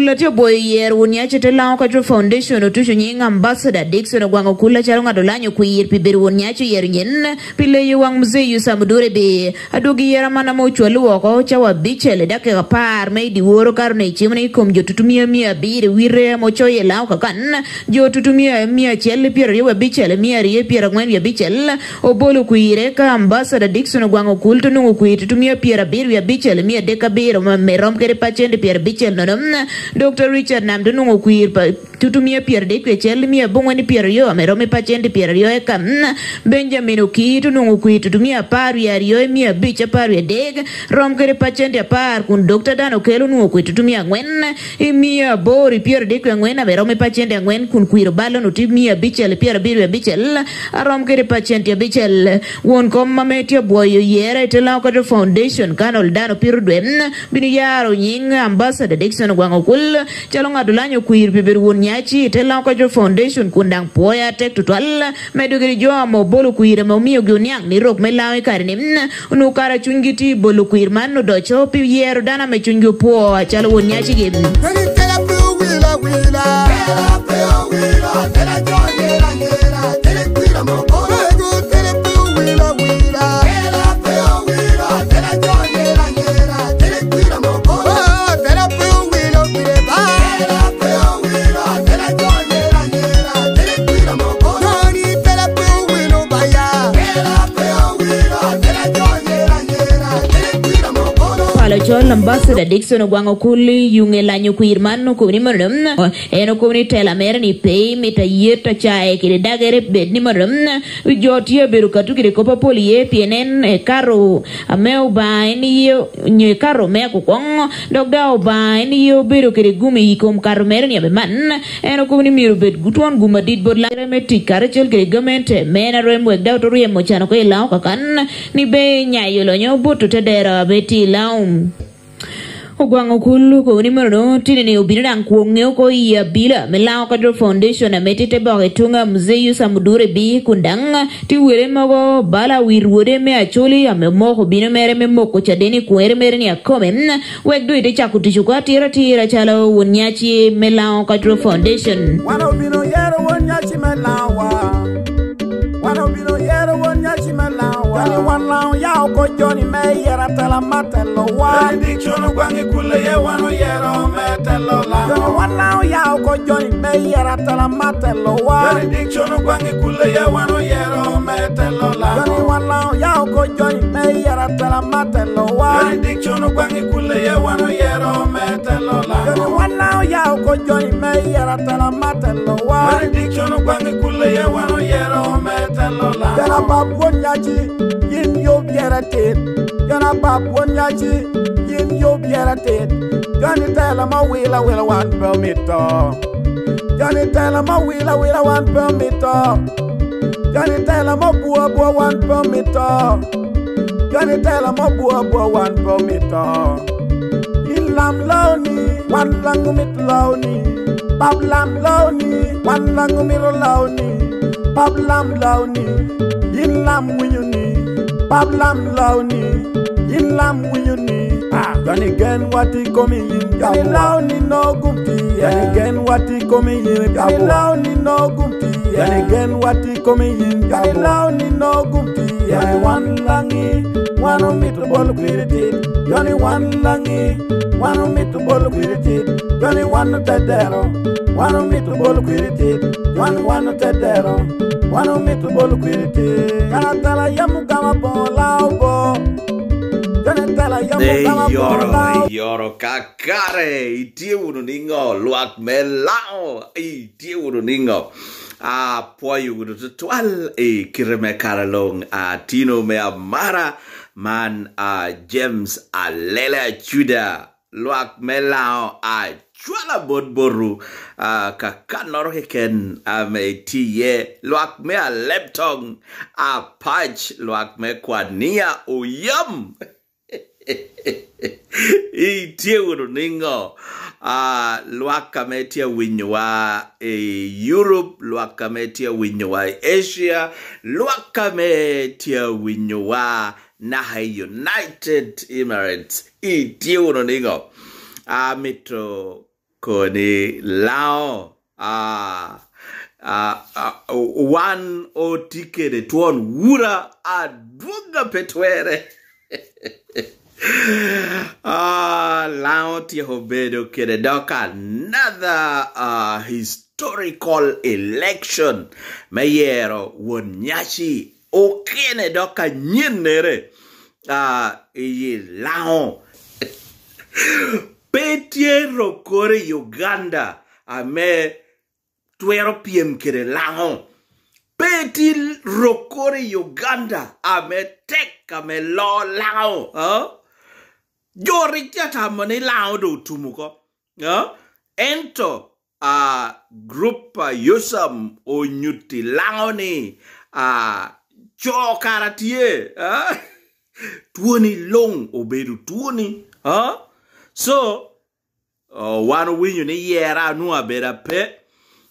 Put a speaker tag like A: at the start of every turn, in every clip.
A: Okul ati boyer Won-Nyaci te Lango Foundation otusho nying ambassador Dickson Ogwang Okul chalo ngado lanyo kuir pi beru Won-Nyaci yer nyen pile yuwang mzeyu samudure be adogi yera mana mo chwalu wako chawa bichele dake kapar meidi woro karne chimne kom jo tutumia mia bire wire mo choye lao kakan jo tutumia mia chele pier yewe bichele mia rie pier ngwen ya bichele obolo kuire ka ambassador Dickson Ogwang Okul tunungu kuir tutumia pier biru ya bichele mia deka biro merom kere pachende pier bichele nonom Dr. Richard Namdo nungu kuir pa tutumia pier dekwe chele mia bongwani pier yo merome pachende pier yo eka Benjamin Okitu nungu kuir tutumia paru ya rio mia bicha paru ya deg rom kere pachende par kun Dr. Dan Okelo nungu kuir tutumia ngwen mia bori pier dekwe ngwen merome pachende ngwen kun kuir balo nuti mia bichele pier biru ya bichele rom kere pachende bichele won kom mametia boyo yere te Lango Foundation kanol dano piru dwen bini yaro nying ambassador Dickson Ogwang Okul chalo ngado lanyo kuir biberu Won-Nyaci te Lango Foundation kundang poya tek tutwal medugiri joa mo bolo kuir mo miyo gyunyang ni rok melawi karinim unukara chungiti bolo kuir manu docho pi yero dana me chungyo po chalo Won-Nyaci gim Chol ambassador Dickson Ogwang Okul yunge lanyo kuir manu kumni marum eno kumni tela mer ni pay mita yeta chae kire dagere bed ni marum jotie beru katu kire kopa polie pienen e karo ameu ba eni yo nye karo me kokong dogda ba eni yo beru kire gumi ikom karo mer ni abeman eno kumni miru bed gutuan guma dit bod la meti kare chel kire gamente mena remo egda to riemo chano ko ilao kakan ni be nyayo lo nyo boto tedera beti laum Ogwang Okul ko ni maro tini ni ubinirang kuongeo ko iya bila Lango Foundation na metete bae tunga mzeyu samudure bi kundang ti were mago bala wirwode me acholi ame moko bino mere me moko chadeni kuere mere ni akome wegdo ite chakutishuka tira chalo Won-Nyaci Lango Foundation
B: wano bino yero Won-Nyaci wano bino yero Won-Nyaci Jani wan lao yao ko Johnny me yera tala matelo wa Dickson Ogwang Okul ye wano yero metelo la Jani wan lao yao ko Johnny me yera tala matelo wa Dickson Ogwang Okul ye wano yero metelo la Jani wan lao yao ko Johnny me yera tala matelo wa Dickson Ogwang Okul ye wano yero metelo la Jani wan lao yao ko Johnny me yera tala matelo wa Dickson Ogwang Okul ye wano yero metelo la Jana bab Won-Nyaci yin yo biera tet Jana bab Won-Nyaci yin yo biera tet Johnny tell ma wila one permito Johnny tell ma wila one permito Johnny tell ma bua one permito Johnny tell ma bua one permito In lam lawni one langu mit lawni Bab lam lawni one langu miro lawni Bab lam lawni In lam winyuni Bab lam lawni In lam winyuni Johnny gen wati komi yin Johnny lawni no gumti Johnny gen wati komi yin Johnny lawni no gumti Johnny gen wati komi yin Johnny lawni no gumti Johnny wan langi wano mitu bolu kwiritit Johnny wan langi wano mitu bolu kwiritit Johnny wano tedero wano mitu bolu kwiritit Johnny wano tedero wano mitu bolu kwiritit Kana tala yamu kama pola ubo
C: Yoro kakare itie unu ningo luak melao itie unu ningo poyu unu tutual kireme karalong tino me amara man James Alela Chuda luak melao chwala bodboru kakanor heken me tiye luak me leptong pach luak me kwania uyam itie unu ningo luaka metia winywa Europe luaka metia winywa Asia luaka metia winywa na United Emirates itie unu ningo metro koni lao one o tikere tuon wura adunga petwere. Lao Tiehobedo kede doka another historical election mayero Won-Nyaci okene doka nyinere iyi lao petie rokore Uganda ame twero piem kede lao peti rokore Uganda ame tek ame lo lao Jori tiata mani lao do tumuko. Ento group yosam o nyuti lao ni cho karatie. Tuoni long obedu tuoni. So wano winyu ni yera nua beda pe.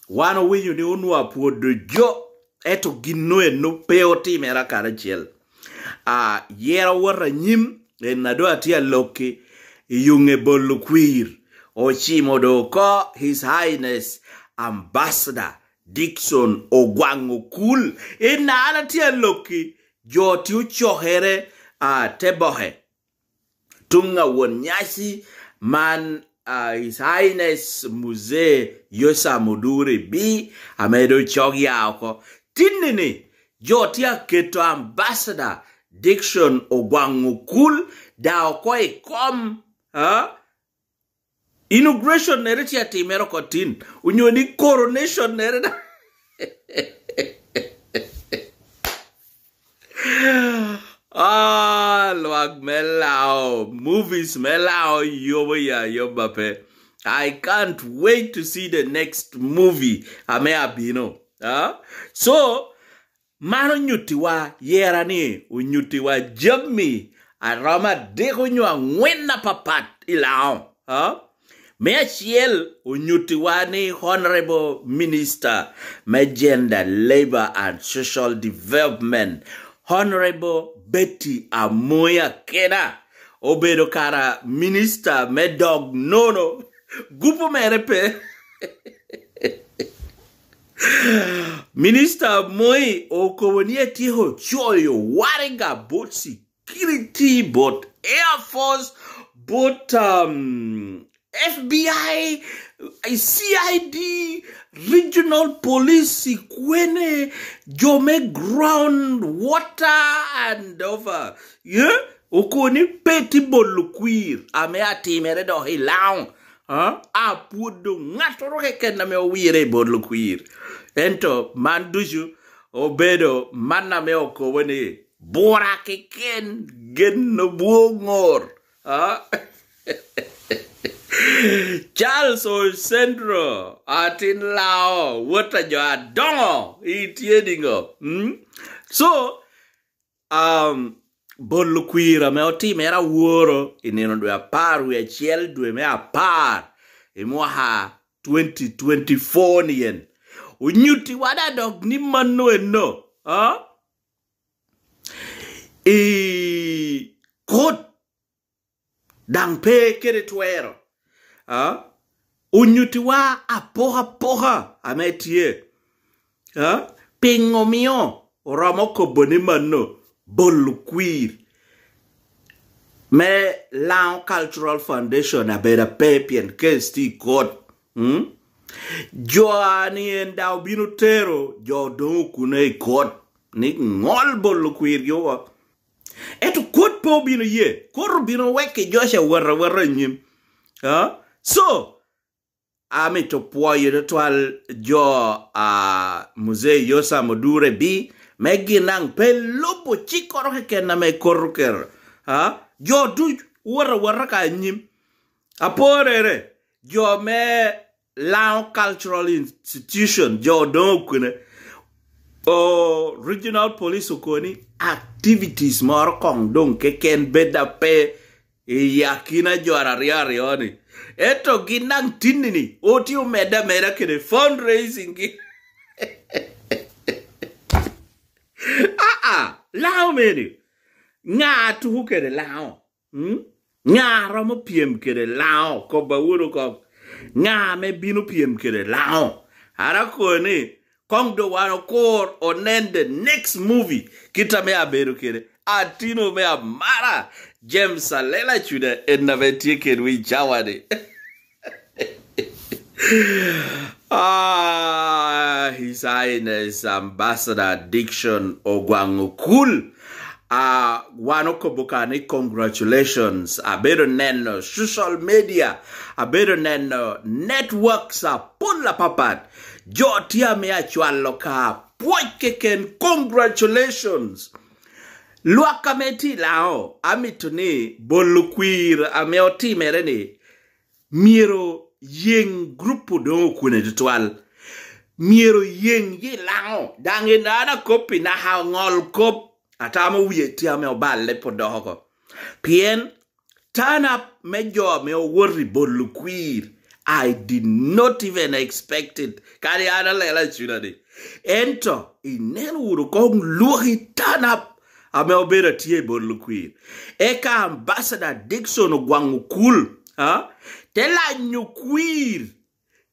C: Wano winyu ni unua puodo jo. Eto ginue no peoti mera karachiel. Yera wara nyim. En nado atia loki yunge bolukwir ochimodo ko His Highness Ambassador Dickson Ogwang Okul en na atia loki joti uchohere tebohe tunga Won-Nyaci man His Highness Muse Yosa Mudure B amedo chogi ako tinini joti aketo Ambassador Dickson Ogwang Okul da okoi kom inauguration nere tia timero kotin unyoni coronation nere da Luag melao movies melao yobape. I can't wait to see the next movie ame abino. So Mano nyutiwa yerani unyutiwa jammi arama deko nywa ngwena papat ilao. Mea chiel unyutiwa ni Honorable Minister Gender, Labor and Social Development Honorable Betty Amoya Kena obedo kara Minister Medog Nono gupo merepe Minister Moi okowonie tiho choyo waringa both security, both Air Force, both FBI, CID, regional police, kwene, jome ground, water and over. Yeah? Okoni peti bolukwir ame atimere do hilang. Apudo ngatoro heken na me wire bolukwir. Ento manduju obedo manna me okowene bora keken gen no buongor. Charles o Centro atin lao wata jo adongo itiedingo. So bolukwira me otime era wuoro ineno dwe apar we achiel dwe me apar imwaha 2024 nien unyuti wada dog ni mano eno kot dang pe kere twero unyuti wa apoha ametie pingo mio ramo koboni mano bolukwir me Lao Cultural Foundation abeda pepien kesti kot joani enda obino tero jo do kune kot ni ngol bolukwir yo eto kot po bino ye kor bino weke josha warra nyim so amito poye de twal jo Musée Yosa Modure bi meginang pelopo chikoro hekena me koruker jo du warra ka nyim aporere jo me Lao Cultural Institution jo don kune regional police okoni activities moro kong don keken beda pe yakina jo arariari oni eto ginang tinini otio meda kene fundraising Lao meni nga tu kere Lao nga ramo piem kere Lao ko bawuro ko Nga me binu piem kere lao. Arako ni kong do wano kor onen the next movie. Kita me aberu kere. Atino me amara. James Salela chuda enna vetie kerwi jawade. His Highness Ambassador Dickson Ogwang Okul. Wano kobukani congratulations. Abedo neno social media. Abedo neno networks pulla papat. Jotia me achwalo ka. Poikeken congratulations. Luaka meti lao. Amituni bolukwir ameoti mereni. Miro yeng grupo do kune tutual. Miro yeng ye lao. Dange nana kopi na ha ngol kop. Atama uyeti ame obale podogo. Pien, turn up mejo me worry bolukwir. I did not even expect it. Kari ana lela chunadi. Ento, inenu uru kong luhi turn up. Ame obera tie bolukwir. Eka Ambassador Dickson Ogwang Okul. Tela nyukwir.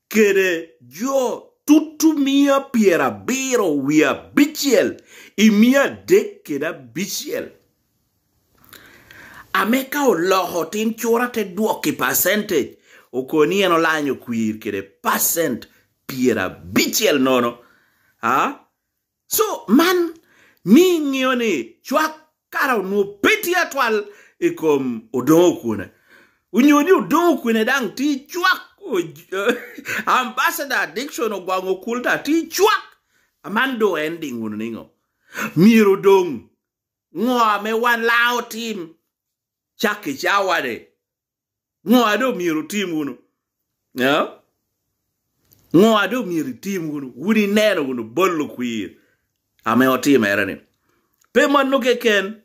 C: Kere jo tutumia piera biro wia bichiel. Imia dek keda bichiel. Ameka o loho tin chora te duoki percentage. Okoni eno lanyo kwir kede percent piera bichiel nono. So man, mi ngioni chwak kara no peti atwal ikom odongo kune. Unyoni odongo kune dang ti chwak. Ambassador Dickson Ogwang Okul ta ti chwak. Amando ending uningo. Miro dong. Ngoa me wan lao team. Chaki chawade. Ngoa do miro team unu. Yeah? Ngoa do miro team unu. Wuni neno unu bolu kwir. Ame o team erani. Pe manuke ken.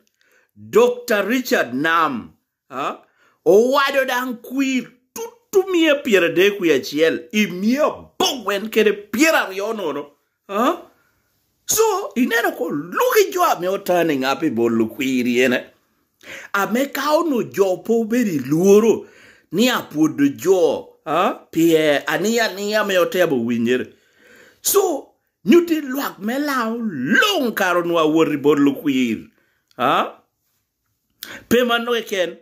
C: Dr. Richard Nam. O wado dang kwir. Tutumia piera de kuya chiel. Imia bongwen kere piera riono no. So, ineno ko luki jo ame o turning up i bolu kwiri ene. Ame kao no jo po beri luoro. Ni apudo jo. Pie ania me o tebo winyer. So, nyuti luak me lao long karo nwa wori bolu kwiri. Pe mano eken.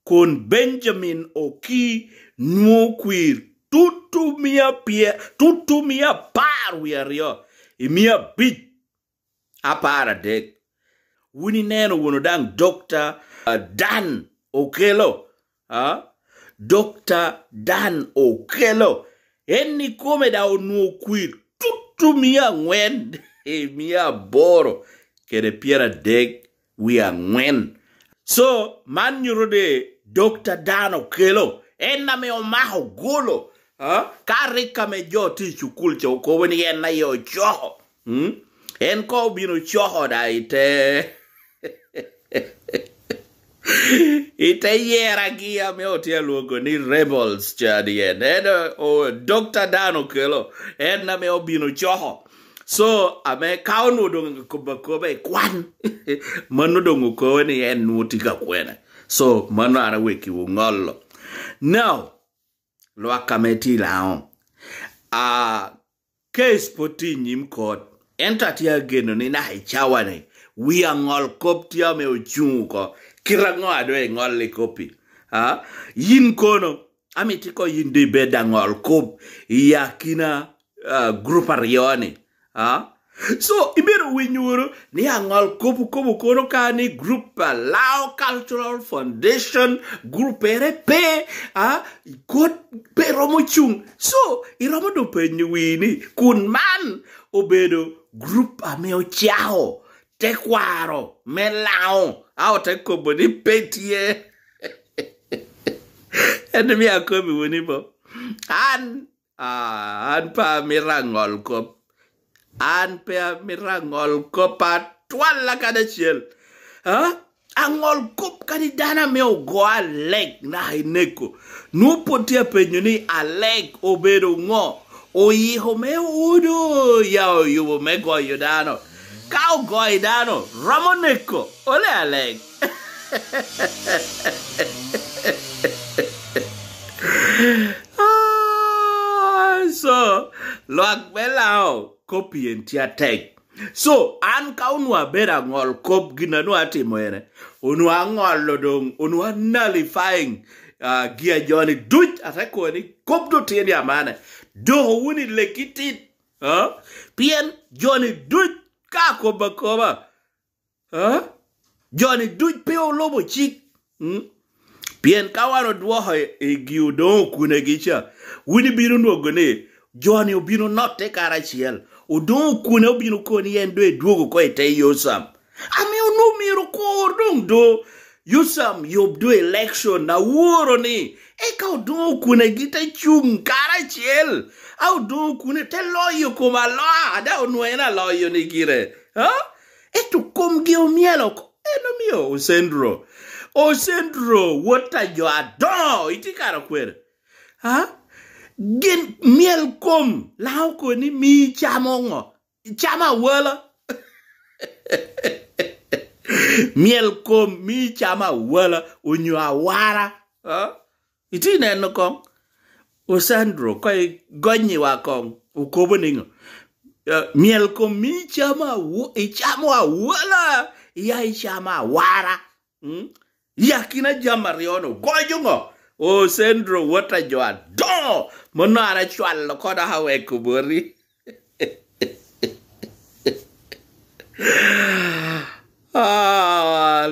C: Kon Benjamin Oki nwo kwiri. Tutumia par wiario. Imia bit apara dek. Wuni neno wono dang Dr. Dan Okelo. Dr. Dan Okelo. Eni kome da onu kwir. Tutumia ngwen. Mia boro. Kede piera dek. We are ngwen. So, man yurode Dr. Dan Okelo. Ena me omaho golo. Karika me jo ti chukulcha ukowini ena yo choho. En ko bino choho da ite. Ite yera gia me otia luogo ni rebels chadi en. Dr. Dan Okelo. Ena me obino choho. So, ame kauno donga kobe kwan. Manu donga kowini en nutika kwene. So, manu ana wiki ungolo. Now, Luaka meti lao. Case poti nyim kot. Enta tia geno ni na hichawane. Wia ngol kop tia me uchungo. Kira ngo adwe ngol le kopi. Yin kono. Amitiko yin de beda ngol kop. Yakina grupa rioni. So, ibiru winyuru. Ni ngol kopu kono ka ni grupa Lao Cultural Foundation. Grupa erepe. Kot pe romo chung. So, iromo do pe nyuini. Kun man obedo group ameo chao. Tekwaro. Melao. Ao teko bodi petie. Ende mi akobi wunibo. An pa mirangol kop. An pe mirangol kopa. Twala kada chiel. Angol kop kanidana me ogo a leg na hineko. Nupo tia penyuni a leg obedo ngo. Oyiho me udo yao yubo me go yudano. Kao go idano. Ramoneko. Ole a leg. Loak belao copy and tek. So an ka unwa bera ngol kop gina no atimoere. Unwa ngol lodong unwa nullifying gia Johnny duch atako ni kop do tieni amane. Do wuni lekitit. Pien Johnny duch ka koba. Johnny duch peo lobo chik. Pien kawano duoho giu don kune gicha. Wuni binu nuogone. Johnny obino not take arachiel. Udon kune obino koni endwe duogo ko ite yosam. Ami unu miro ko dong do. Yosam yob do election na woro ni. Eka udon kune gita chung karachiel. Au don kune te loyo koma loa. Ada unuena loyo ni gire. Etu komgio mielo ko. Eno mio Osendro, what a jo adore. Itikara kwere. Gen miel kom lao ko ni mi chamongo chama wala miel kom mi chama wala unyu awara iti neno kom Osandro kai gonyi wa kom ukobo ningo miel kom mi chama wala ya chama wara ya kina jamariono goyungo Sendro wata jo adore monara chwal koda hawe kuburi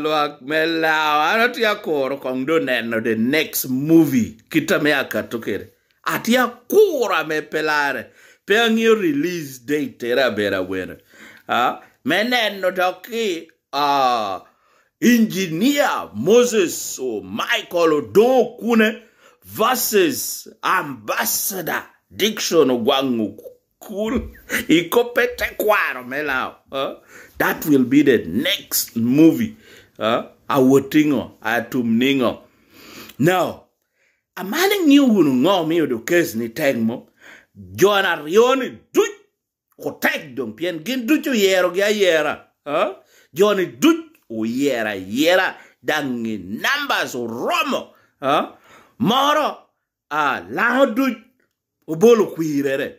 C: Loak mela anatia koro kongdo neno the next movie kita me akatokere atia kura me pelare pengi release date era bera wena meneno doki Engineer Moses or Michael Odon Kune versus Ambassador Dickson Ogwang Okul. Ikopete kwaro melao. That will be the next movie. Awotingo, atumningo. Now, a man knew who know me the case ni tagmo. John Arioni do ko tag dom pien gin do yero ga yera. Johnny do yera dangi numbers romo moro lao du bolo kuirere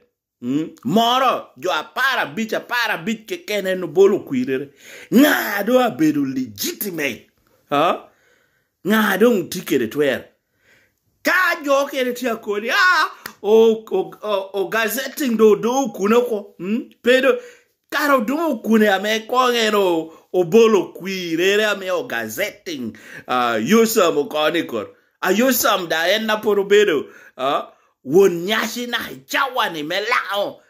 C: moro jo para bich ke kene no bolo kuirere ngado abedo legitimate ngado tikere twer ka jo kere tia kodi o gazetting do kunoko pedo karo do kune ame kongeno obolo kuirere ame o gazetting yusam okonikor yusam da enna porobedo Won-Nyaci na chawani melao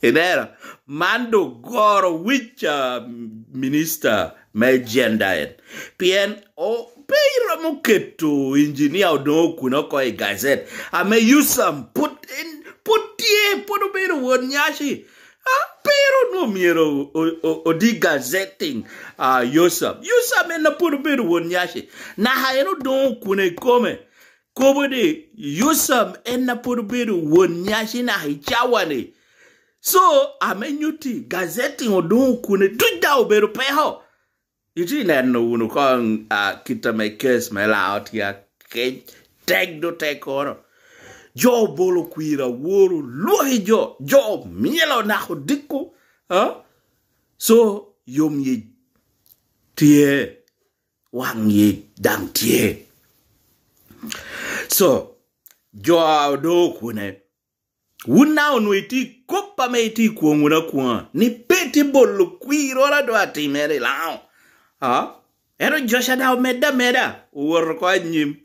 C: Inera mando goro which minister me gender pien o peiro muketo engineer do kunoko e gazette ame yusam put obedo Won-Nyaci pero no miro o di gazetting Yusam ena puro bedo Won-Nyaci na haero don kune come de Yusam ena puro bedo Won-Nyaci na hichawane so amenyuti gazetting o don kune tuda obedo peho iti neno uno kong kita me case me la out ya ke tag do take oro jo bolo kuira woro lohi jo mielo na hodiko so yom ye tie wang ye dang tie so jo do kune wuna onweti kopa me ti kuonguna kwa ni peti bolo kuira la do atimere lao ero josha da meda woro kwa nyim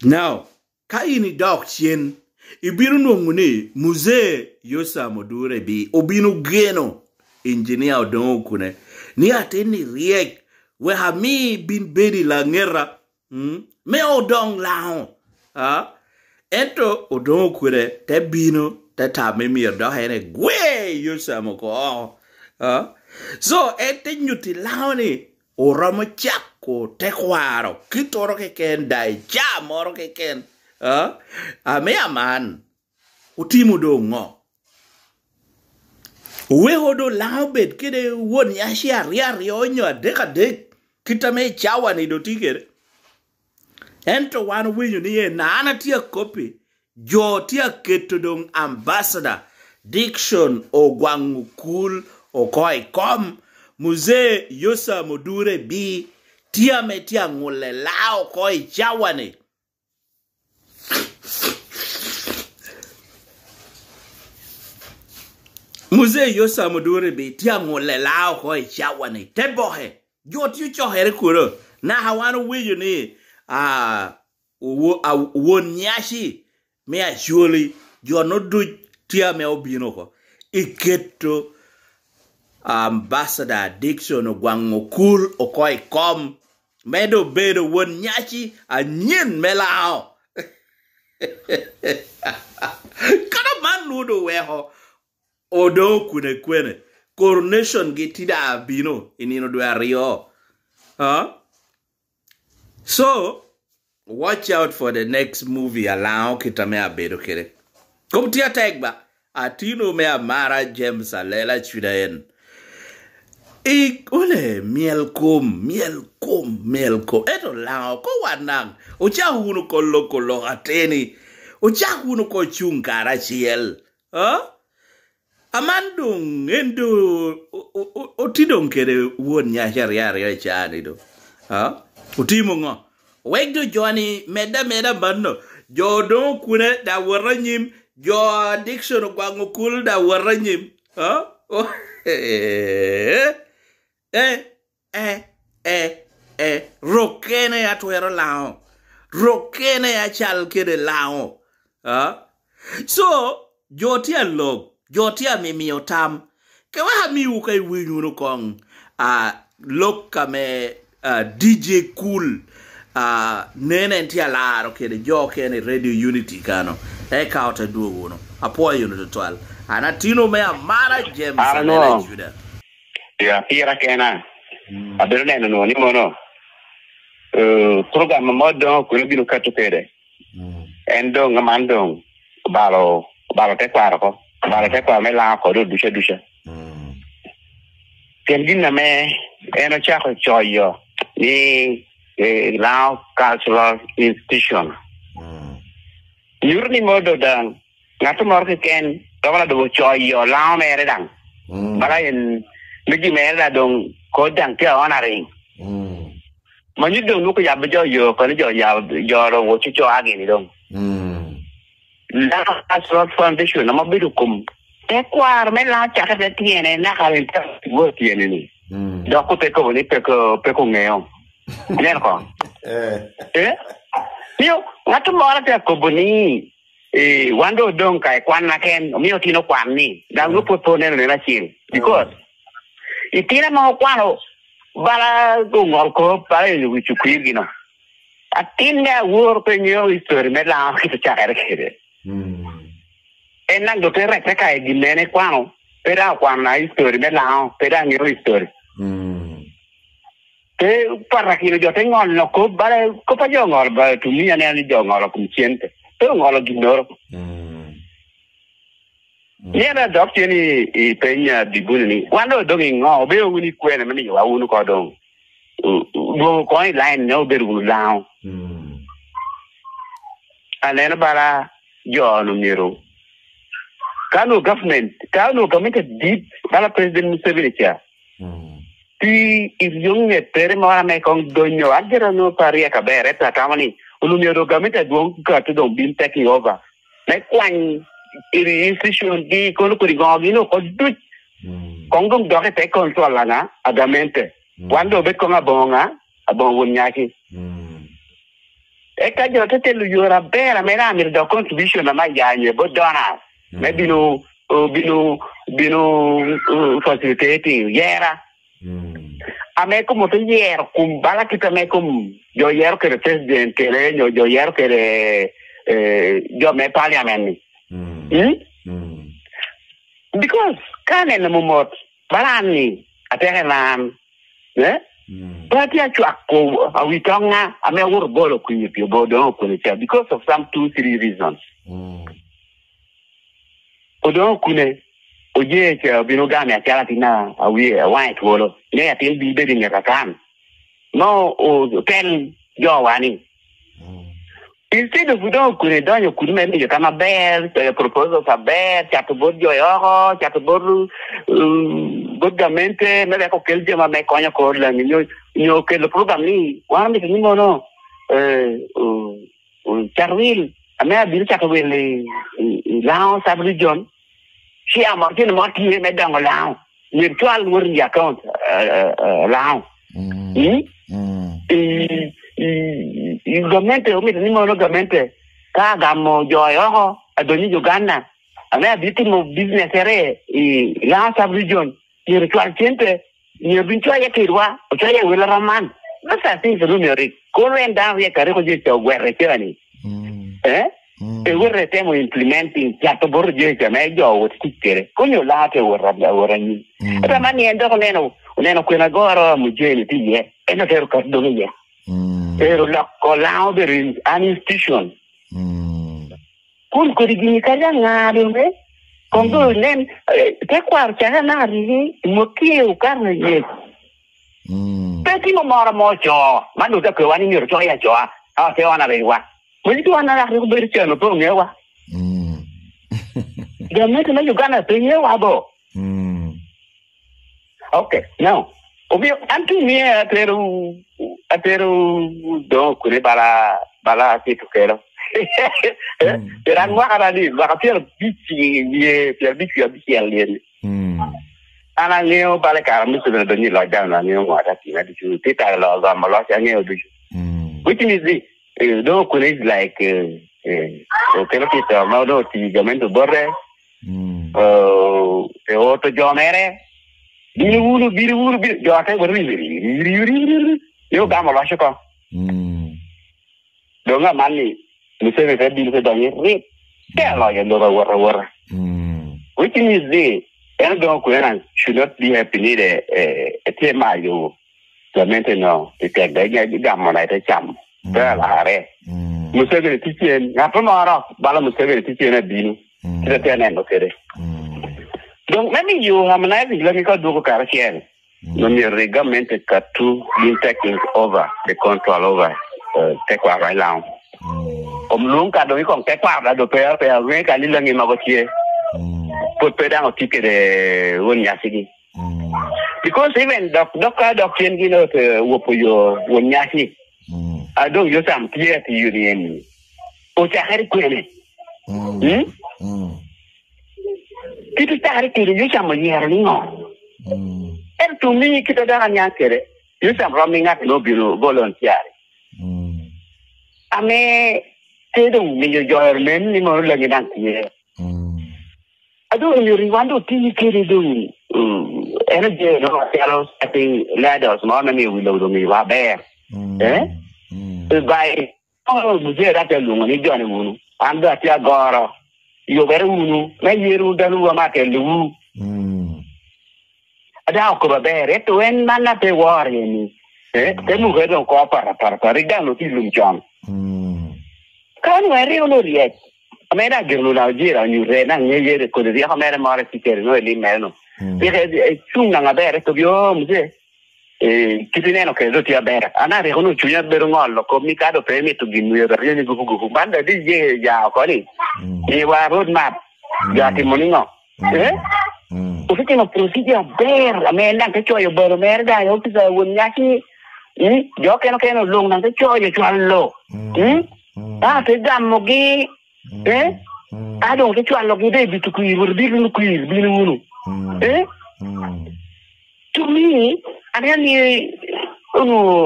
C: now kaini dog chien ibiru ngune muze yosa modure bi obinu geno engineer odon kune ni ateni riek we ha mi bin bedi la ngera me odong lao ento odon kure te bino te ta me mir do hene gwe yosa moko so ete nyuti lao ni oramo chako te kwaro kitoro ke ken dai ja moro ke ken me aman utimu do ngo we hodo laubet kede Won-Nyaci ari onyo adek kita me chawa ni do tikere ento wan winyo ni na ana tia copy jo tia keto dong ambassador Dickson Ogwang Okul okoi kom Mzee Yusa Mudure B tia metia ngule lao koi chawane. Mzee Yusa Mudure B tia ngule lao koi chawane. Tebohe. Jo tiu chohere kuro. Na hawano wiyo ni Won-Nyaci me actually jo no do tia me obino ko. Iketo Ambassador Dickson Ogwang Okul okoi kom medo bedo Won-Nyaci anyin melao. Kada man nudo weho odo kune kwene coronation gitida abino inino dwe rio. So watch out for the next movie alao kitame abedo kere. Kumtia tegba atino me amara James alela chudaen. Ole mielkom. Eto lao ko wanang. Ucha hunu ko loko ateni. Ucha hunu ko chungkara chiel. Amandung endo otidong kere Won-Nyaci riari chani do. Utimo ngo. Wegdo Johnny meda banno. Jo don kune da waranyim. Jo Dickson Ogwang Okul da waranyim. Rokene ya tuero lao. Rokene ya chal kere lao. So, jotia log. Jotia mimi otam. Kewa mi ukai winyunu kong. Log kame DJ Cool. Nene ntia laro kere jokene Radio Unity kano. Eka ota duo uno. Apoa yunu tutual. Anatino mea mara James.
D: Arano. Ya, pira kena. Abirne no ni mono. Program modo ko binu katu kede. Endo ngamandong balo te kwaro ko. Balo te kwa me la ko do dusha. Kendina me eno chako choyo ni Lao Cultural Institution. Yurni modo dan ngatu morke ken kawala do choyo lao mere dang. Balain miji mere dong ko dang ke onaring. Manyu dong lu ko ya bejo yo ko jo ya ro wo chi cho agi ni dong. La Cultural Foundation na mabidu kum. Te kwar me la cha ka tiene na ka rin ta wo tiene ni. Do ko te ko ni pe ko ngeo. Nen ko. Yo ngatu mora te ko boni wando dong kai kwan na ken mio tino kwan ni da lu po ne na chin because itina mo kwano bala go ngol ko para yu chu kwigino atinga wor pe nyo history me la ki cha era kede enang do te re kai di mene kwano pera kwan na history me la pera nyo history te para ki yo te ngol no ko bala ko pa yo ngol ba tu mi ane ni yo ngol ko siente pero ngol gignoro Yena doctor ni penya dibuni. Wando dongi ngo be uni kwene mani wa unu ko dong. Go ko line no be ru lao. Alena bara jo no miro. Kanu government, kanu committed deep bala president Museveni cha. Ti young tere mara me kong donyo agera no paria kabere ta tamani. Unu miro committed won ka to don been taking over. Like one institution di kono kuri gogino ko dut kongong doke te control lana agamente quando be konga bonga abon Won-Nyaci e ka jo te lu yora bera mera mir do contribution na maganye bo dona me binu facilitating yera ame como te yer kum bala kita me kum yo yer que president que le yo yer que yo me parliament because kane na mumot balani aterenan but ya chuako awitonga ame wor bolo kunyipi bodo kunyipi because of some 2-3 reasons odo kune oje che binogame akala tina awi white wolo ne atil bi be dinga kan no o tel jo wani Instead of don't could don you could make you come a bear, proposal for bear, chatbot your chatbot government, maybe I could kill them and make on your call and you kill the program. One of the no, Charwil, a mere bill chatwil, Lao Sabri John. She am Martin Martin made down allow. You're 12 were in the account, allow. Government umi ni mo government ka gamo joyo adoni Uganda ana biti mo business ere la sub region ni ritual center ni binchwa ya kirwa ochoya wela raman nasa things no meri ko wenda ya kare ko je gwere tani e were temo implementing ya to bor je ka me jo wot tikere ko nyo la te wora ni eta mani endo ko neno kwena goro mujeni tiye eno tero ka do ni pero la colao de an institution kun ko di kaya ngado me kongo nen te kwarcha na ri mo kiu karne ye peti mo mara mo cho manu da ko wani ni cho ya cho a te wana be wa mo di wana la ko be cho no to ngewa ga me na Uganda te ngewa bo okay now obvio antu mi atero do kure bala titu kero era ngwara di vakapier bici ye pier bici alien ana ngeo bale kara musu do ni lo down na ngeo ngwara ti na di tita lo ga malo ya ngeo du which means the do kure is like kero kita mau do ti gamento borre e otto jonere biru jo ate beri yo gamo la shoko do nga mani musebe fe bilu fe donye ri ke la ya do wara which means the ergo kueran should not be happy ni de tema yo solamente no te ga gamo na te cham da la re musebe ti tien na to mara bala musebe ti tien na binu te te na no kere donc même you harmonize le mi ko do ko karachiel no mi regamente katu been taking over the control over take qua right now lung ka do ko take qua da do pe we ka li le ngi ma ko tie put pe down ticket de Won-Nyaci because even doc chen gi no te wo po yo Won-Nyaci I don't use some clear to you ni o cha hari kwele kita cari kiri you sama nyeri ngo to me kita dah hanya kere you sama roaming up no biru volunteer ame tedung mi joyer men ni mo lagi nang ye aduh ni riwando tini kiri dung energy no fellows setting ladders mo na mi wilo do mi wa be by muje rata lungo ni jone munu anda tia goro yo beru na yeru dalu wa matelu ada ko ba bere to en mana te wari ni te mu gedo ko para riga no ti lum jam kan wari ono riet amena gerno na jira ni re na nyere ko de ha mere mare ti kere no eli meno e chung na bere to bio muje kitine che do ti abera anare con chunya bero ngollo ko mi cado premi to ginu ya rieni gugu banda di je ya ko ni e wa road map ya ti moningo o fiti no procedure ber amena che choyo bero merda yo ti sa Won-Nyaci yo che no long na che choyo chwallo te dammo gi ado che chwallo gi de bitu ku yur bilu ku yur bilu to me ani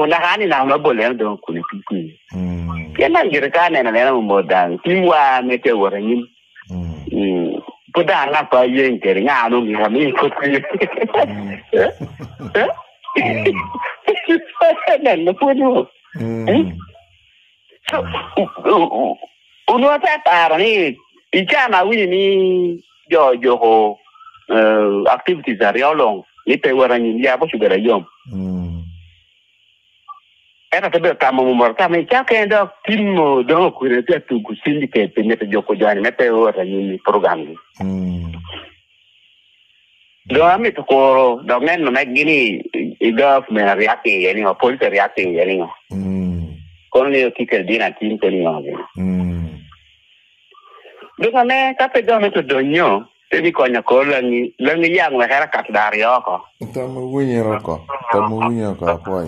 D: nagani na mabole ndo kulipiku yana girkana na lena modan timwa mete woranyin poda na pa yen kere ngano mi hami ko na puedo so uno ta para ni ichama wini ni yo activities are long ni pe woranyin ya bo sugara yom era tebe kama mumorta me chake ndo timo do kurete tu kusindi ke penete joko jani mete ora ni program do ami to ko do men no megini iga me reacting yani o police reacting yani con le kike dina tin ko ni ngi do ne ka pe do me to donyo te di konya ko la ngi yang la hera kat dar yo ko
E: tamu winya ko apoy